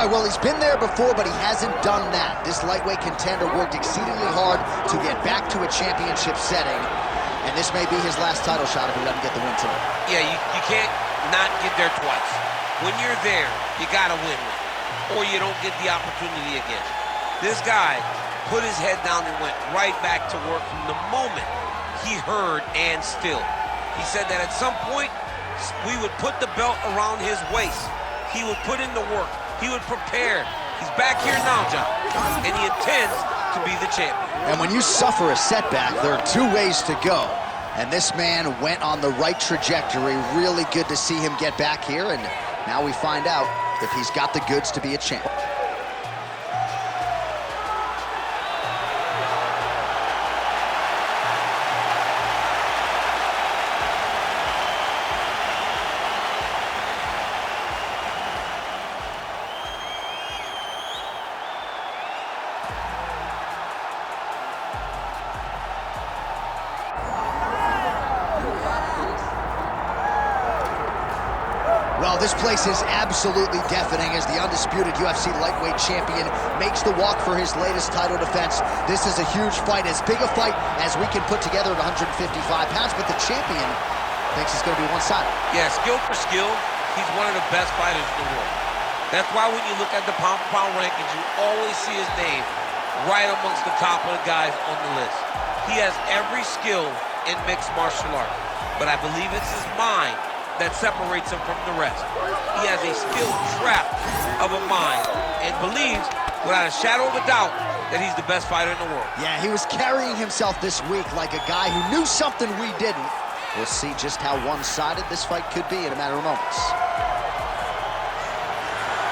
All right, well, he's been there before, but he hasn't done that. This lightweight contender worked exceedingly hard to get back to a championship setting, and this may be his last title shot if he doesn't get the win tonight. Yeah, you can't not get there twice. When you're there, you gotta win one, or you don't get the opportunity again. This guy put his head down and went right back to work from the moment he heard and still. He said that at some point, we would put the belt around his waist. He would put in the work. He would prepare. He's back here now, John, and he intends to be the champion. And when you suffer a setback, there are two ways to go. And this man went on the right trajectory. Really good to see him get back here, and now we find out if he's got the goods to be a champ. Well, this place is absolutely deafening as the undisputed UFC lightweight champion makes the walk for his latest title defense. This is a huge fight, as big a fight as we can put together at 155 pounds, but the champion thinks it's going to be one-sided. Yeah, skill for skill, he's one of the best fighters in the world. That's why when you look at the pound-for-pound rankings, you always see his name right amongst the top of the guys on the list. He has every skill in mixed martial art, but I believe it's his mind that separates him from the rest. He has a skill trap of a mind and believes, without a shadow of a doubt, that he's the best fighter in the world. Yeah, he was carrying himself this week like a guy who knew something we didn't. We'll see just how one-sided this fight could be in a matter of moments.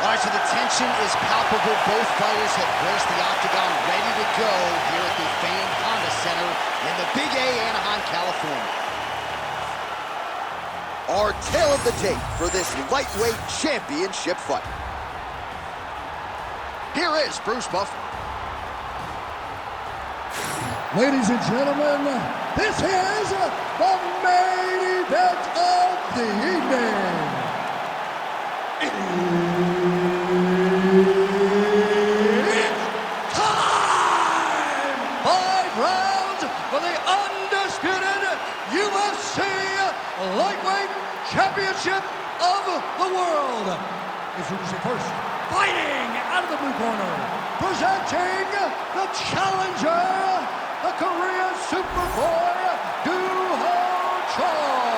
All right, so the tension is palpable. Both fighters have graced the octagon, ready to go here at the famed Honda Center in the Big A, Anaheim, California. Our tale of the tape for this lightweight championship fight. Here is Bruce Buffer. Ladies and gentlemen, this is the main event of the evening. It's time! 5 rounds for the undisputed UFC lightweight championship of the world. Introducing first, fighting out of the blue corner, presenting the challenger, the Korean Superboy, Do-Ho Choi.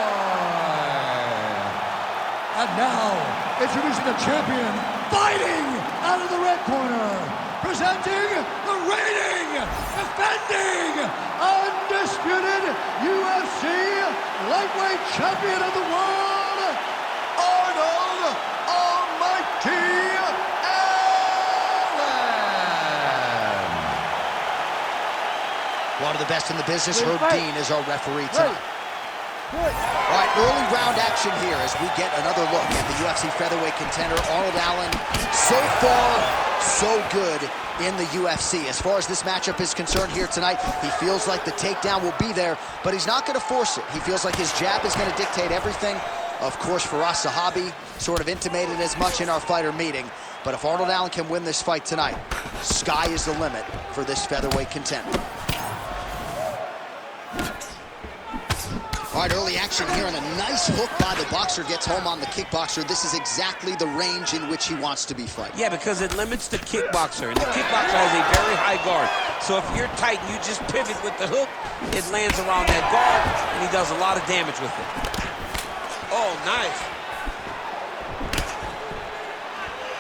And now, introducing the champion, fighting out of the red corner, presenting the reigning, defending, undisputed UFC lightweight champion of the world, Arnold Almighty Allen. One of the best in the business, Herb Dean, is our referee tonight. All right, early round action here as we get another look at the UFC featherweight contender, Arnold Allen. So far, so good in the UFC. As far as this matchup is concerned here tonight, he feels like the takedown will be there, but he's not going to force it. He feels like his jab is going to dictate everything. Of course, for us, Sahabi sort of intimated as much in our fighter meeting. But if Arnold Allen can win this fight tonight, sky is the limit for this featherweight contender. All right, early action here, and a nice hook by the boxer gets home on the kickboxer. This is exactly the range in which he wants to be fighting. Yeah, because it limits the kickboxer, and the kickboxer has a very high guard. So if you're tight and you just pivot with the hook, it lands around that guard, and he does a lot of damage with it. Oh, nice.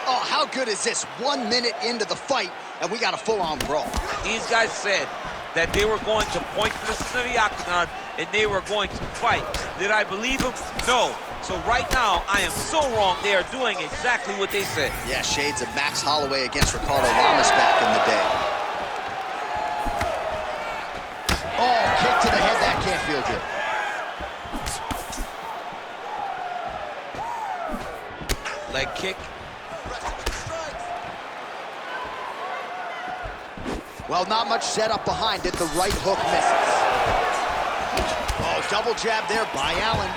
Oh, how good is this? 1 minute into the fight, and we got a full-on brawl. These guys said that they were going to point for the octagon and they were going to fight. Did I believe them? No. So right now, I am so wrong. They are doing exactly what they said. Yeah, shades of Max Holloway against Ricardo Lamas back in the day. Oh, kick to the head, that can't feel good. Leg kick. Well, not much setup behind it. The right hook misses. Oh, double jab there by Allen.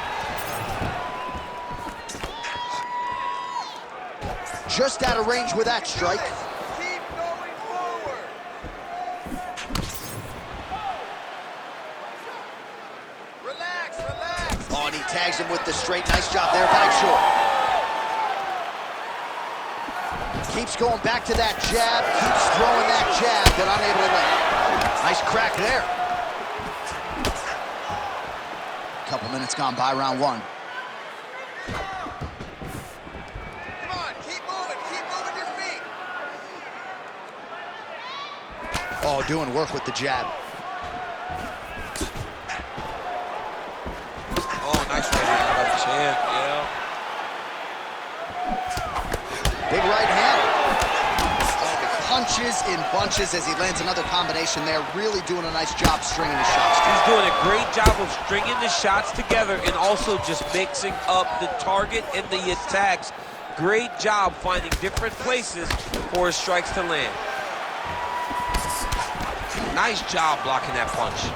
just out of range with that strike. Keep going forward. Relax, relax. Oh, and he tags him with the straight. Nice job there by Short. Keeps going back to that jab, keeps throwing that jab, but unable to land. Nice crack there. Couple minutes gone by, round one. Come on, keep moving your feet. Oh, doing work with the jab. Oh, nice right hand by the chin. Yeah. Big right hand. Oh, punches in bunches as he lands another combination there. Really doing a nice job stringing his shots. He's doing a great job of stringing the shots together and also just mixing up the target and the attacks. Great job finding different places for his strikes to land. Nice job blocking that punch.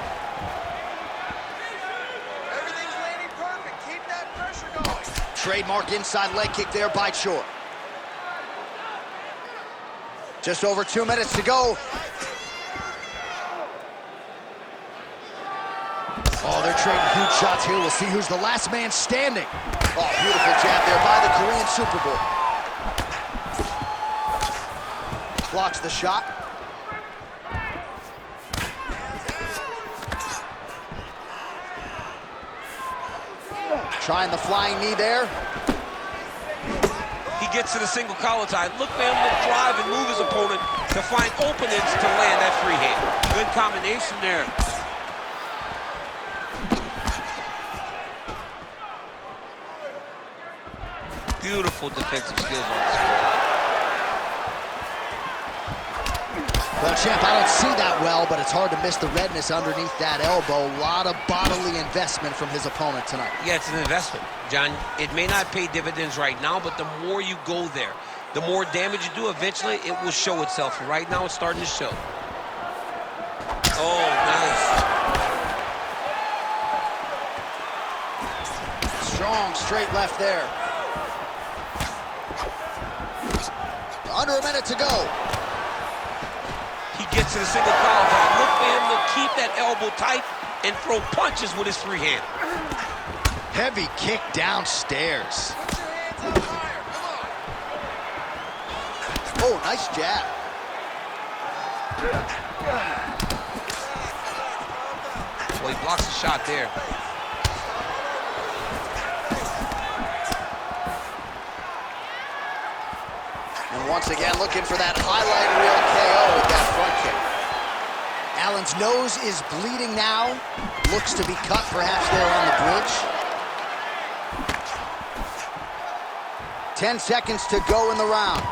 Everything's landing perfect. Keep that pressure going. Trademark inside leg kick there by Short. Just over 2 minutes to go. Oh, they're trading huge shots here. We'll see who's the last man standing. Oh, beautiful jab there by the Korean Superboy. Blocks the shot. Trying the flying knee there. He gets to the single collar tie. Look for him to drive and move his opponent to find openings to land that free hand. Good combination there. Beautiful defensive skills on this court. Well, champ, I don't see that well, but it's hard to miss the redness underneath that elbow. A lot of bodily investment from his opponent tonight. Yeah, it's an investment, John. It may not pay dividends right now, but the more you go there, the more damage you do, eventually it will show itself. Right now, it's starting to show. Oh, nice. Strong straight left there. Under a minute to go. He gets to the single collar tie. Look for him to keep that elbow tight and throw punches with his free hand. Heavy kick downstairs. Put your hands up higher. Come on. Oh, nice jab. Well, he blocks the shot there. And once again, looking for that highlight reel KO with that front kick. Allen's nose is bleeding now. Looks to be cut, perhaps there on the bridge. 10 seconds to go in the round.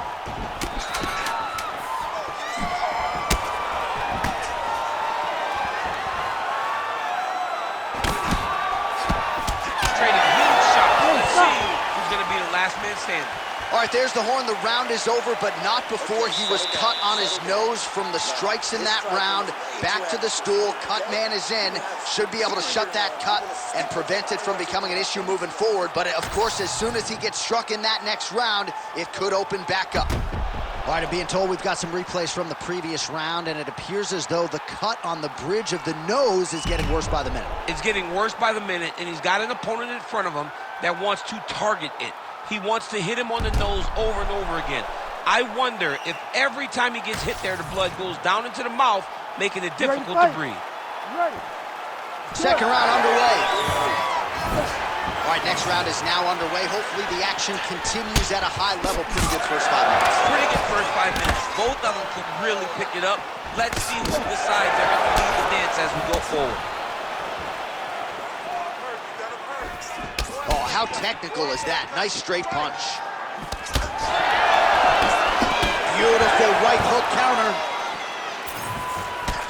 Trading huge shots. Let's see who's going to be the last man standing. All right, there's the horn. The round is over, but not before he was cut on his nose from the strikes in that round. Back to the stool. Cut man is in. Should be able to shut that cut and prevent it from becoming an issue moving forward. But, of course, as soon as he gets struck in that next round, it could open back up. All right, I'm being told we've got some replays from the previous round, and it appears as though the cut on the bridge of the nose is getting worse by the minute. It's getting worse by the minute, and he's got an opponent in front of him that wants to target it. He wants to hit him on the nose over and over again. I wonder if every time he gets hit there, the blood goes down into the mouth, making it difficult to breathe. Second round underway. All right, next round is now underway. Hopefully the action continues at a high level. Pretty good first 5 minutes. Pretty good first 5 minutes. Both of them can really pick it up. Let's see who decides they're going to lead the dance as we go forward. Oh, how technical is that? Nice straight punch. Beautiful right hook counter.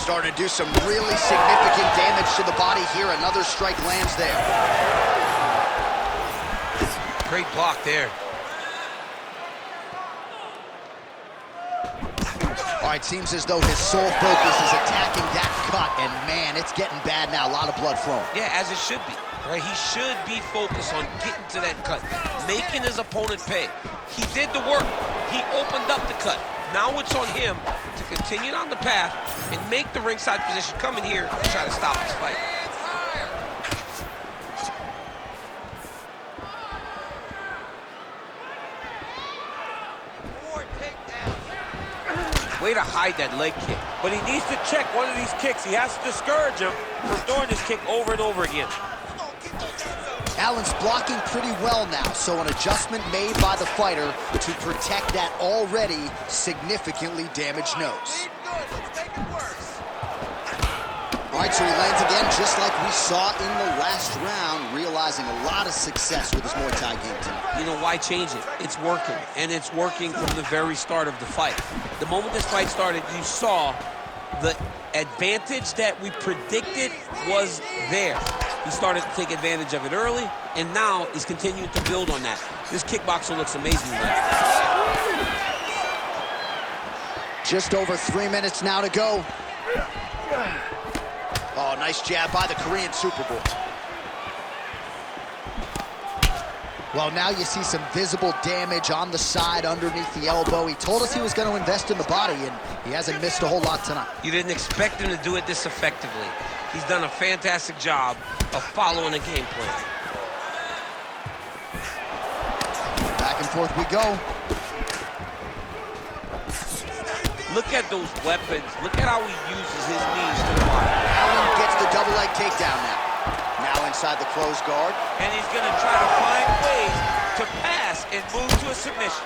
Starting to do some really significant damage to the body here. Another strike lands there. Great block there. All right, seems as though his sole focus is attacking that cut, and man, it's getting bad now. A lot of blood flowing. Yeah, as it should be. Right? He should be focused on getting to that cut, making his opponent pay. He did the work. He opened up the cut. Now it's on him to continue down the path and make the ringside position, come in here and try to stop this fight. Way to hide that leg kick. But he needs to check one of these kicks. He has to discourage him from throwing this kick over and over again. Allen's blocking pretty well now, so an adjustment made by the fighter to protect that already significantly damaged nose. All right, so he lands again, just like we saw in the last round, realizing a lot of success with his Muay Thai game tonight. You know, why change it? It's working, and it's working from the very start of the fight. The moment this fight started, you saw the advantage that we predicted was there. He started to take advantage of it early, and now he's continuing to build on that. This kickboxer looks amazing, man. Just over 3 minutes now to go. Oh, nice jab by the Korean Superboy. Well, now you see some visible damage on the side underneath the elbow. He told us he was going to invest in the body, and he hasn't missed a whole lot tonight. You didn't expect him to do it this effectively. He's done a fantastic job of following the game plan. Back and forth we go. Look at those weapons. Look at how he uses his knees to the body. Allen gets the double leg takedown now. Now inside the closed guard. And he's going to try to find ways to pass and move to a submission.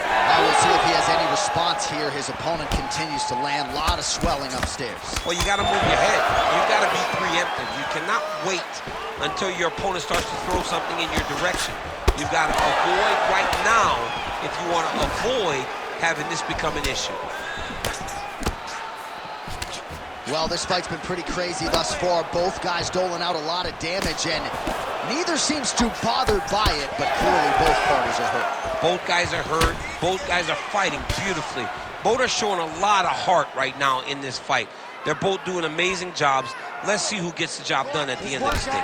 Now we'll see if he has any response here. His opponent continues to land. A lot of swelling upstairs. Well, you got to move your head. You got to be preemptive. You cannot wait until your opponent starts to throw something in your direction. You've got to avoid right now if you want to avoid having this become an issue. Well, this fight's been pretty crazy thus far. Both guys doling out a lot of damage, and neither seems too bothered by it, but clearly both parties are hurt. Both guys are hurt. Both guys are fighting beautifully. Both are showing a lot of heart right now in this fight. They're both doing amazing jobs. Let's see who gets the job done at the end of this day.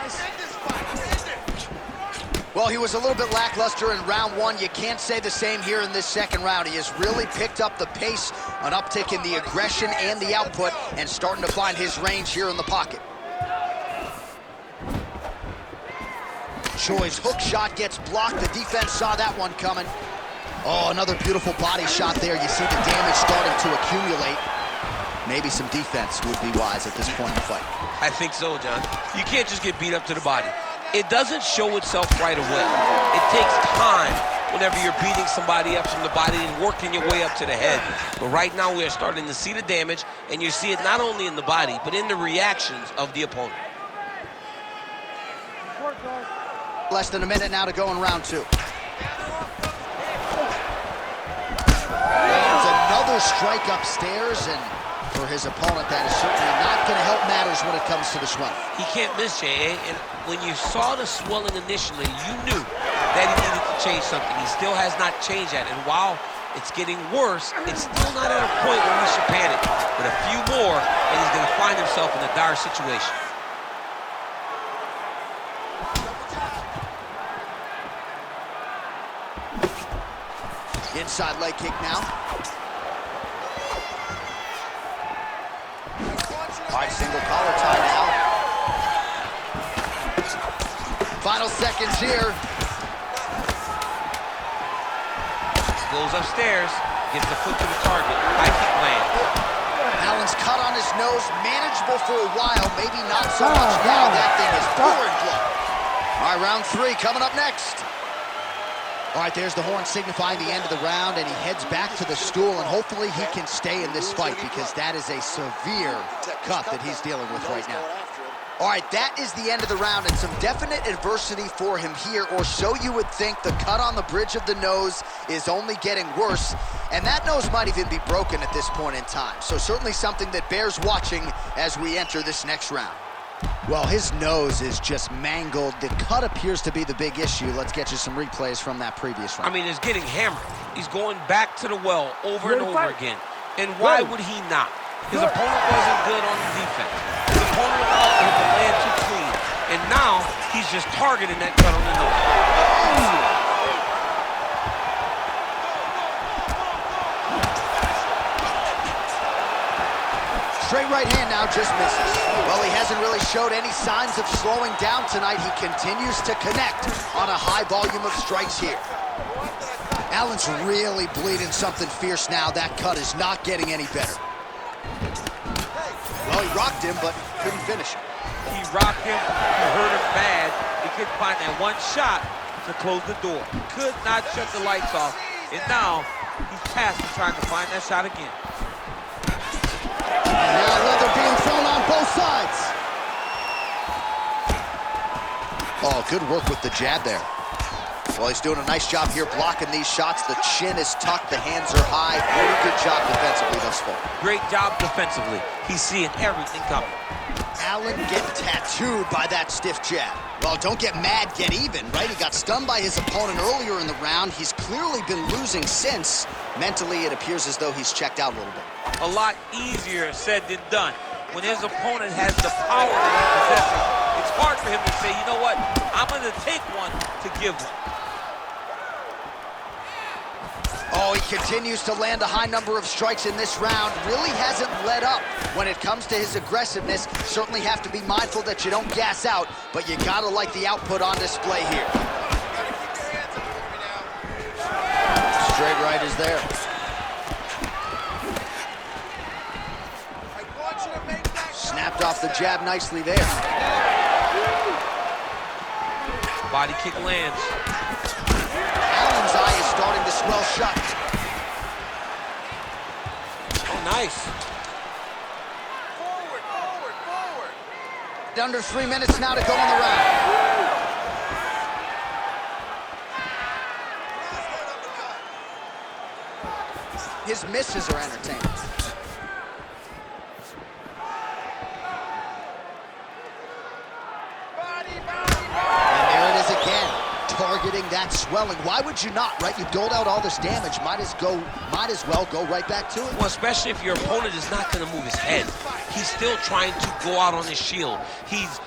Well, he was a little bit lackluster in round one. You can't say the same here in this second round. He has really picked up the pace, an uptick in the aggression and the output, and starting to find his range here in the pocket. Choi's hook shot gets blocked. The defense saw that one coming. Oh, another beautiful body shot there. You see the damage starting to accumulate. Maybe some defense would be wise at this point in the fight. I think so, John. You can't just get beat up to the body. It doesn't show itself right away. It takes time whenever you're beating somebody up from the body and working your way up to the head. But right now we are starting to see the damage, and you see it not only in the body, but in the reactions of the opponent. Less than a minute now to go in round two. There's another strike upstairs, and for his opponent, that is certainly not going to help matters when it comes to the swelling. He can't miss, J.A., and when you saw the swelling initially, you knew that he needed to change something. He still has not changed that, and while it's getting worse, it's still not at a point where we should panic. But a few more, and he's going to find himself in a dire situation. Inside leg kick now. All right, single collar tie now. Final seconds here. Goes upstairs, gets the foot to the target. High kick land. Allen's cut on his nose, manageable for a while, maybe not so much now. That thing is pouring blood. All right, round three coming up next. All right, there's the horn signifying the end of the round, and he heads back to the stool, and hopefully he can stay in this fight because that is a severe cut that he's dealing with right now. All right, that is the end of the round, and some definite adversity for him here, or so you would think. The cut on the bridge of the nose is only getting worse, and that nose might even be broken at this point in time. So certainly something that bears watching as we enter this next round. Well, his nose is just mangled. The cut appears to be the big issue. Let's get you some replays from that previous round. I mean, it's getting hammered. He's going back to the well over and over again. And why would he not? His opponent wasn't good on the defense. His opponent allowed him to land too clean. And now he's just targeting that cut on the nose. Straight right hand now, just misses. Well, he hasn't really showed any signs of slowing down tonight. He continues to connect on a high volume of strikes here. Allen's really bleeding something fierce now. That cut is not getting any better. Well, he rocked him, but couldn't finish him. He rocked him, he hurt him bad. He couldn't find that one shot to close the door. Could not shut the lights off, and now he's past to trying to find that shot again. And now leather being thrown on both sides. Oh, good work with the jab there. Well, he's doing a nice job here blocking these shots. The chin is tucked, the hands are high. Very good job defensively thus far. Great job defensively. He's seeing everything coming. Allen getting tattooed by that stiff jab. Well, don't get mad, get even, right? He got stunned by his opponent earlier in the round. He's clearly been losing since. Mentally, it appears as though he's checked out a little bit. A lot easier said than done. When his opponent has the power that he possesses, it's hard for him to say, you know what, I'm going to take one to give one. Oh, he continues to land a high number of strikes in this round. Really hasn't let up when it comes to his aggressiveness. Certainly have to be mindful that you don't gas out, but you gotta like the output on display here. Straight right is there. Snapped off the jab nicely there. Body kick lands. Allen's eye is starting to swell shut. Oh, nice. Forward, forward, forward. Under 3 minutes now to go in the round. His misses are entertaining. And there it is again, targeting that swelling. Why would you not, right? You doled out all this damage, might as well go right back to it. Well, especially if your opponent is not going to move his head. He's still trying to go out on his shield. He's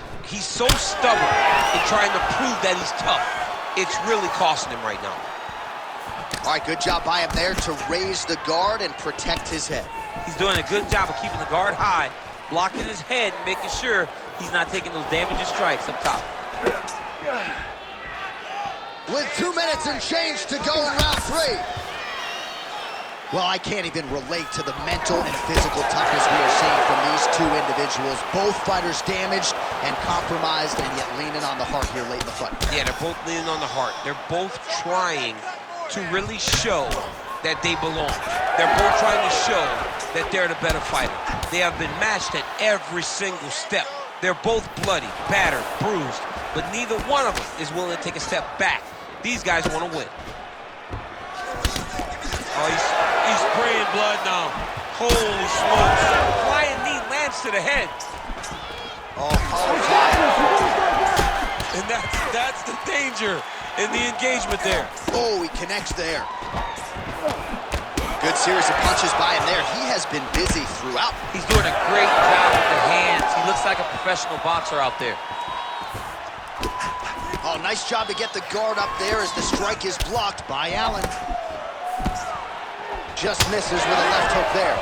so stubborn in trying to prove that he's tough. It's really costing him right now. All right, good job by him there to raise the guard and protect his head. He's doing a good job of keeping the guard high, blocking his head, making sure he's not taking those damaging strikes up top. With 2 minutes and change to go in round 3. Well, I can't even relate to the mental and physical toughness we are seeing from these two individuals. Both fighters damaged and compromised, and yet leaning on the heart here late in the fight. Yeah, they're both leaning on the heart. They're both trying to really show that they belong. They're both trying to show that they're the better fighter. They have been matched at every single step. They're both bloody, battered, bruised, but neither one of them is willing to take a step back. These guys want to win. Oh, he's spraying blood now. Holy smokes. Flying knee lands to the head. Oh, And that's the danger in the engagement there. oh, he connects there. Good series of punches by him there. He has been busy throughout. He's doing a great job with the hands. He looks like a professional boxer out there. Oh, nice job to get the guard up there as the strike is blocked by Allen. Just misses with a left hook there.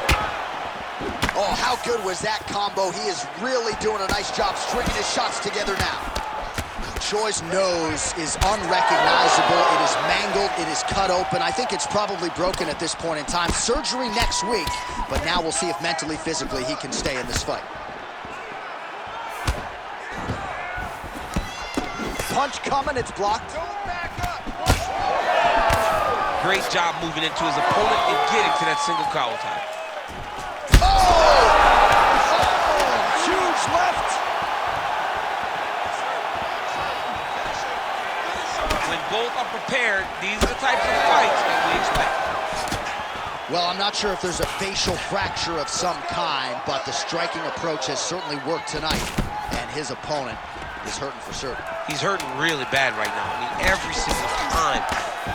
Oh, how good was that combo? He is really doing a nice job stringing his shots together now. Choi's nose is unrecognizable. It is mangled. It is cut open. I think it's probably broken at this point in time. Surgery next week, but now we'll see if mentally, physically, he can stay in this fight. Punch coming, it's blocked. Don't back up. Great job moving into his opponent and getting to that single collar tie. Oh! Huge left. When both are prepared, these are the types of fights that we expect. Well, I'm not sure if there's a facial fracture of some kind, but the striking approach has certainly worked tonight, and his opponent is hurting for certain. He's hurting really bad right now. I mean, every single time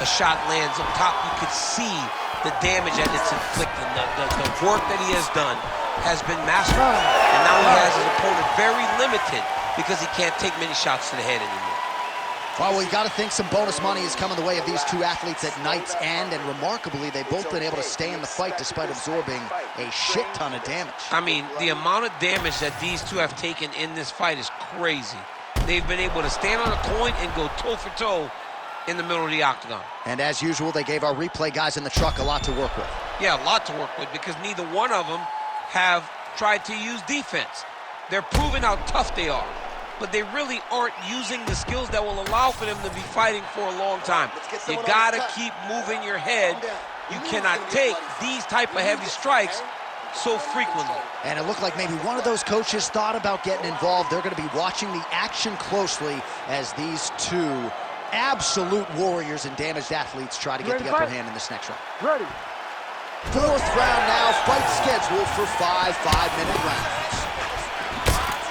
a shot lands up top, you could see the damage that it's inflicting. The work that he has done has been masterful. And now he has his opponent very limited because he can't take many shots to the head anymore. Well, you got to think some bonus money is coming the way of these two athletes at night's end, and remarkably, they've both been able to stay in the fight despite absorbing a shit ton of damage. I mean, the amount of damage that these two have taken in this fight is crazy. They've been able to stand on a coin and go toe-for-toe in the middle of the octagon. And as usual, they gave our replay guys in the truck a lot to work with. Yeah, a lot to work with because neither one of them have tried to use defense. They're proving how tough they are, but they really aren't using the skills that will allow for them to be fighting for a long time. You gotta keep moving your head. You cannot take these type of heavy strikes so frequently. And it looked like maybe one of those coaches thought about getting involved. They're going to be watching the action closely as these two absolute warriors and damaged athletes try to get the upper hand in this next round. Ready. Fourth round now, fight scheduled for 5 5-minute rounds.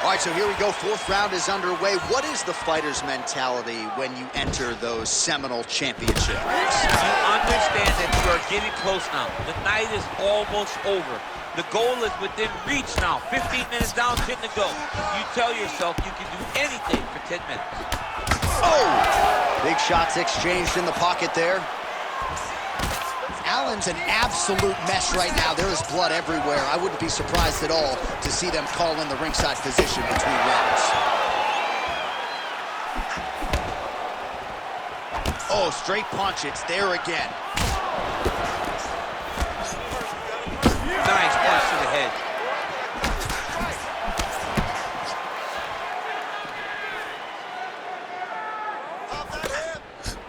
All right, so here we go. Fourth round is underway. What is the fighter's mentality when you enter those seminal championships? You understand that you are getting close now. The night is almost over. The goal is within reach now. 15 minutes down, 10 to go. You tell yourself you can do anything for 10 minutes. Oh! Big shots exchanged in the pocket there. Allen's an absolute mess right now. There is blood everywhere. I wouldn't be surprised at all to see them call in the ringside position between rounds. Oh, straight punch. It's there again. Nice punch to the head.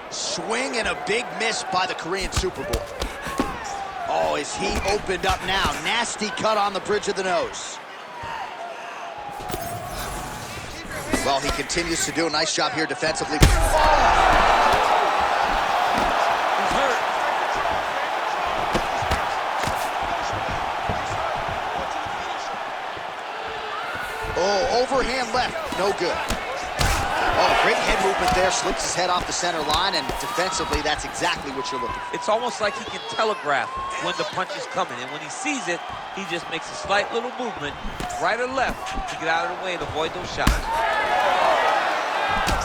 Swing and a big miss by the Korean Superboy. Oh, is he opened up now? Nasty cut on the bridge of the nose. Well, he continues to do a nice job here defensively. He's hurt. Oh, overhand left, no good. Oh, great head movement there, slips his head off the center line, and defensively, that's exactly what you're looking for. It's almost like he can telegraph when the punch is coming, and when he sees it, he just makes a slight little movement, right or left, to get out of the way and avoid those shots.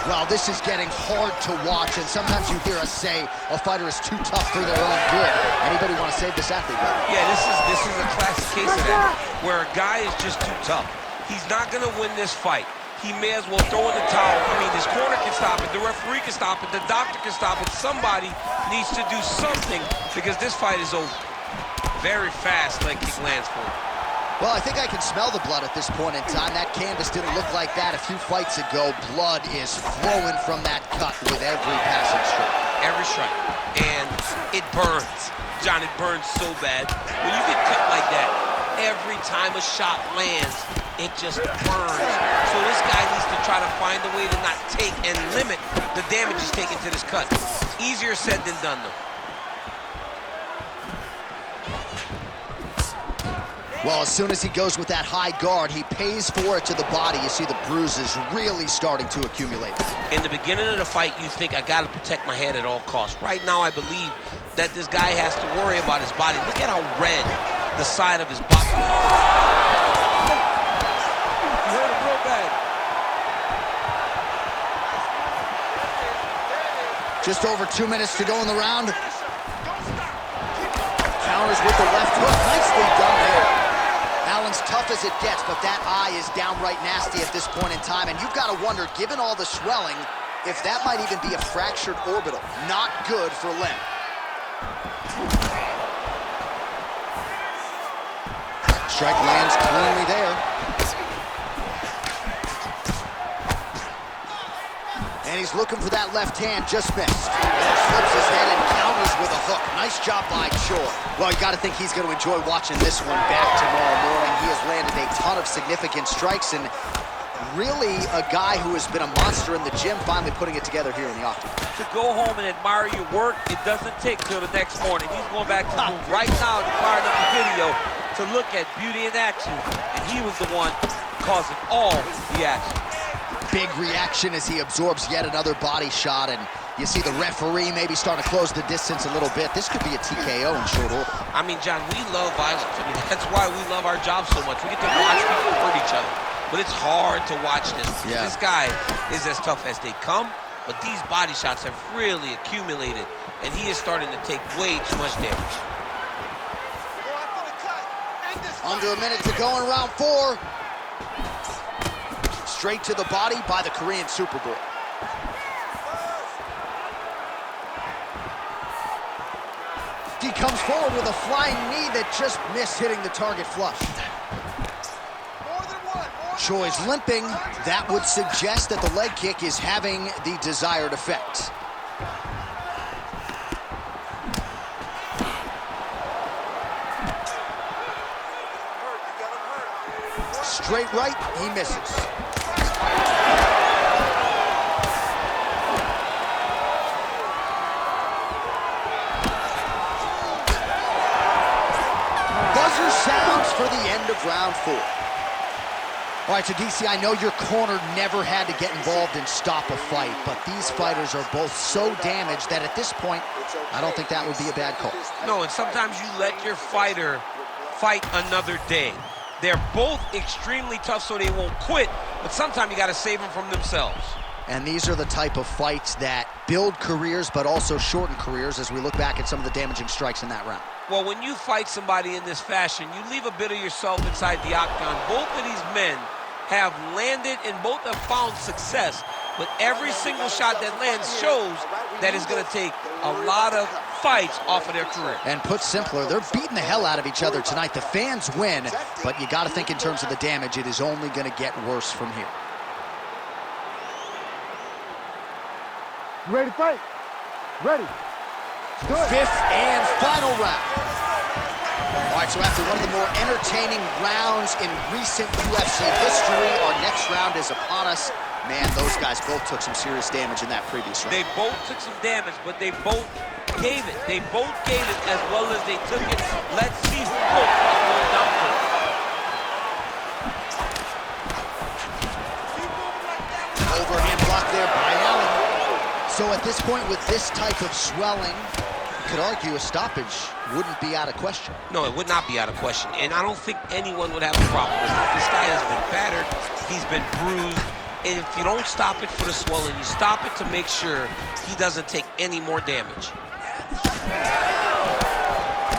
Well, this is getting hard to watch, and sometimes you hear us say a fighter is too tough for their own good. Anybody want to save this athlete? Yeah, this is a classic case of that, where a guy is just too tough. He's not going to win this fight. He may as well throw in the towel. I mean, his corner can stop it, the referee can stop it, the doctor can stop it. Somebody needs to do something because this fight is over. Very fast leg kick lands for him. Well, I think I can smell the blood at this point in time. That canvas didn't look like that a few fights ago. Blood is flowing from that cut with every passing strike. Every strike. And it burns. John, it burns so bad. When you get cut like that, every time a shot lands, it just burns. So this guy needs to try to find a way to not take and limit the damage he's taken to this cut. Easier said than done, though. Well, as soon as he goes with that high guard, he pays for it to the body. You see the bruises really starting to accumulate. In the beginning of the fight, you think, I got to protect my head at all costs. Right now, I believe that this guy has to worry about his body. Look at how red the side of his body is. Just over 2 minutes to go in the round. Counters with the left hook. Nicely done there. Allen's tough as it gets, but that eye is downright nasty at this point in time. And you've got to wonder, given all the swelling, if that might even be a fractured orbital. Not good for Lim. Strike lands cleanly there. And he's looking for that left hand, just missed. And flips his head and counters with a hook. Nice job by Choi. Well, you got to think he's going to enjoy watching this one back tomorrow morning. He has landed a ton of significant strikes, and really a guy who has been a monster in the gym, finally putting it together here in the octagon. To go home and admire your work, it doesn't take till the next morning. He's going back to the room right now to fire up the video to look at beauty in action, and he was the one causing all the action. Big reaction as he absorbs yet another body shot, and you see the referee maybe starting to close the distance a little bit. This could be a TKO in short order. I mean, John, we love violence. I mean, that's why we love our job so much. We get to watch people hurt each other. But it's hard to watch this. Yeah. This guy is as tough as they come, but these body shots have really accumulated, and he is starting to take way too much damage. Go after the cut. End this fight. Under a minute to go in round 4. Straight to the body by the Korean Superboy. He comes forward with a flying knee that just missed hitting the target flush. More than one. Choi's limping. That would suggest that the leg kick is having the desired effect. Straight right, he misses. Buzzer sounds for the end of round 4. All right, so DC, I know your corner never had to get involved and stop a fight, but these fighters are both so damaged that at this point, I don't think that would be a bad call. No, and sometimes you let your fighter fight another day. They're both extremely tough, so they won't quit, but sometimes you got to save them from themselves. And these are the type of fights that build careers, but also shorten careers as we look back at some of the damaging strikes in that round. Well, when you fight somebody in this fashion, you leave a bit of yourself inside the octagon. Both of these men have landed and both have found success, but every single shot that lands shows that it's going to take a lot of fights off of their career. And put simpler, they're beating the hell out of each other tonight. The fans win, but you got to think in terms of the damage, it is only going to get worse from here. You ready to fight? Ready. Good. 5th and final round. All right, so after one of the more entertaining rounds in recent UFC history, our next round is upon us. Man, those guys both took some serious damage in that previous round. They both took some damage, but they both gave it. They both gave it as well as they took it. Let's see who both are going down to. Overhand block there by Allen. So at this point, with this type of swelling, you could argue a stoppage wouldn't be out of question. No, it would not be out of question, and I don't think anyone would have a problem with it. This guy has been battered, he's been bruised, and if you don't stop it for the swelling, you stop it to make sure he doesn't take any more damage.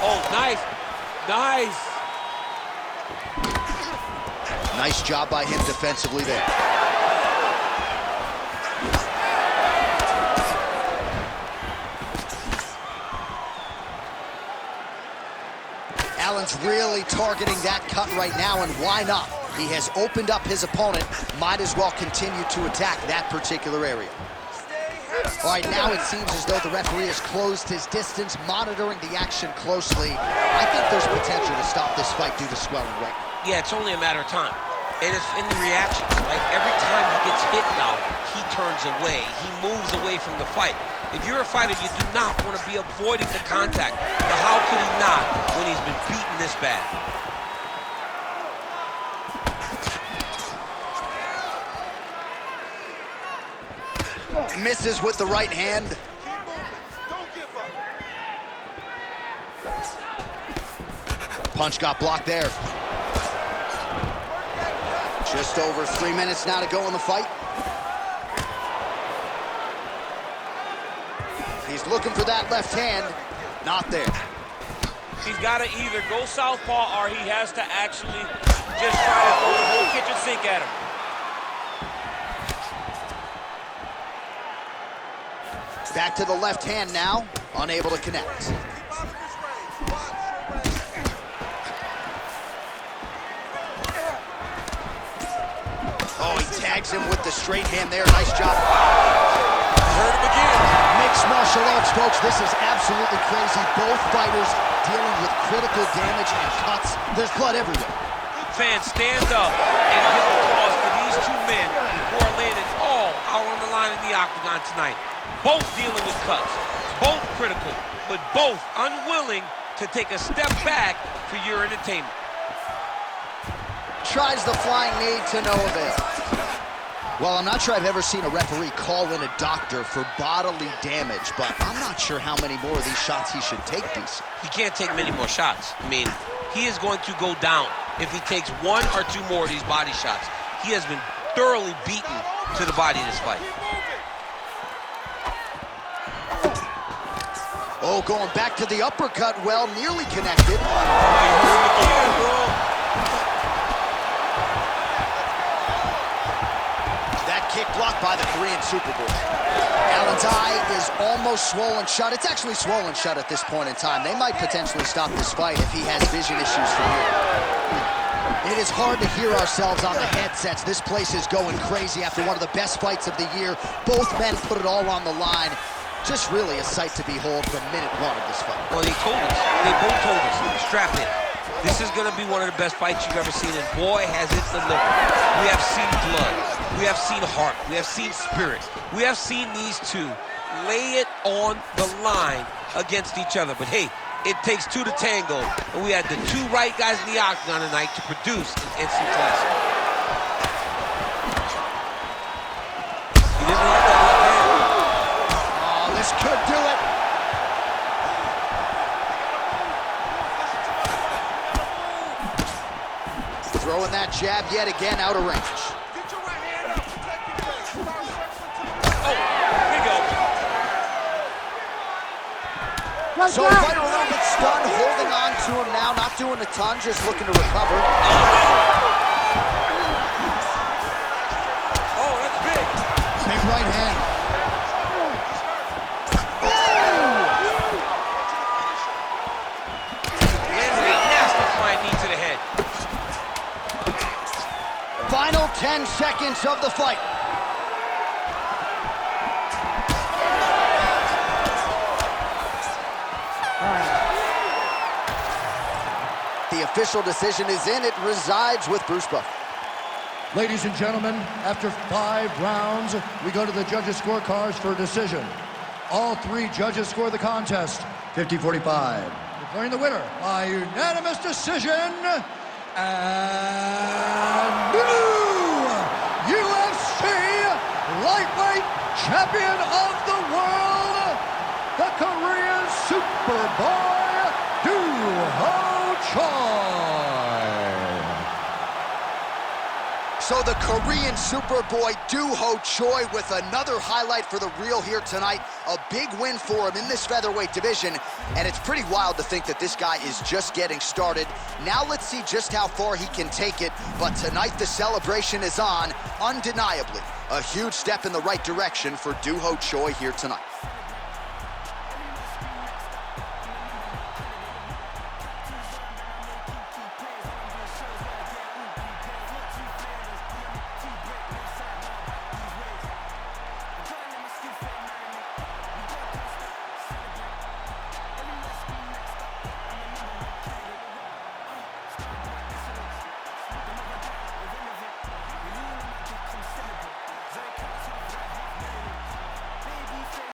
Oh, nice, nice. Nice job by him defensively there. Allen's really targeting that cut right now, and why not? He has opened up his opponent, might as well continue to attack that particular area. All right, now it seems as though the referee has closed his distance, monitoring the action closely. I think there's potential to stop this fight due to swelling right now. Yeah, it's only a matter of time. And it's in the reactions. Like every time he gets hit now, he turns away. He moves away from the fight. If you're a fighter, you do not want to be avoiding the contact. But how could he not when he's been beaten this bad? Misses with the right hand. Punch got blocked there. Just over 3 minutes now to go in the fight. He's looking for that left hand. Not there. He's got to either go southpaw or he has to actually just try to throw the whole kitchen sink at him. Back to the left hand now, unable to connect. Oh, he tags him with the straight hand there. Nice job. Heard him again. Mixed martial arts, folks. This is absolutely crazy. Both fighters dealing with critical damage and cuts. There's blood everywhere. Fans, stand up and give applause for these two men who are laying it all out on the line in the octagon tonight. Both dealing with cuts, both critical, but both unwilling to take a step back for your entertainment. Tries the flying knee to no avail. Well, I'm not sure I've ever seen a referee call in a doctor for bodily damage, but I'm not sure how many more of these shots he should take, DC. He can't take many more shots. I mean, he is going to go down if he takes one or two more of these body shots. He has been thoroughly beaten to the body in this fight. Oh, going back to the uppercut. Well, nearly connected. That kick blocked by the Korean Superboy. Allen's eye is almost swollen shut. It's actually swollen shut at this point in time. They might potentially stop this fight if he has vision issues from here. It is hard to hear ourselves on the headsets. This place is going crazy after one of the best fights of the year. Both men put it all on the line. Just really a sight to behold from minute one of this fight. Well, they told us. They both told us. Strap in. This is going to be one of the best fights you've ever seen, and boy, has it delivered. We have seen blood. We have seen heart. We have seen spirit. We have seen these two lay it on the line against each other. But hey, it takes two to tango, and we had the two right guys in the octagon tonight to produce an instant classic. He didn't like that left hand. Oh, this could do it. Throwing that jab yet again out of range. Get your right hand up. Protect your face. Oh, here we go. So the fighter a little bit stunned, holding on to him now, not doing a ton, just looking to recover. Oh, that's big. Big right hand. Landed a nasty flying knee to the head. Final 10 seconds of the fight. The official decision is in. It resides with Bruce Buffer. Ladies and gentlemen, after 5 rounds, we go to the judges' scorecards for a decision. All 3 judges score the contest 50-45. Declaring the winner by unanimous decision, and new UFC lightweight champion of the world, the Korean Superboy, Do-Ho Choi. So the Korean Superboy Do-Ho Choi with another highlight for the reel here tonight. A big win for him in this featherweight division, and it's pretty wild to think that this guy is just getting started. Now let's see just how far he can take it, but tonight the celebration is on, undeniably. A huge step in the right direction for Do-Ho Choi here tonight.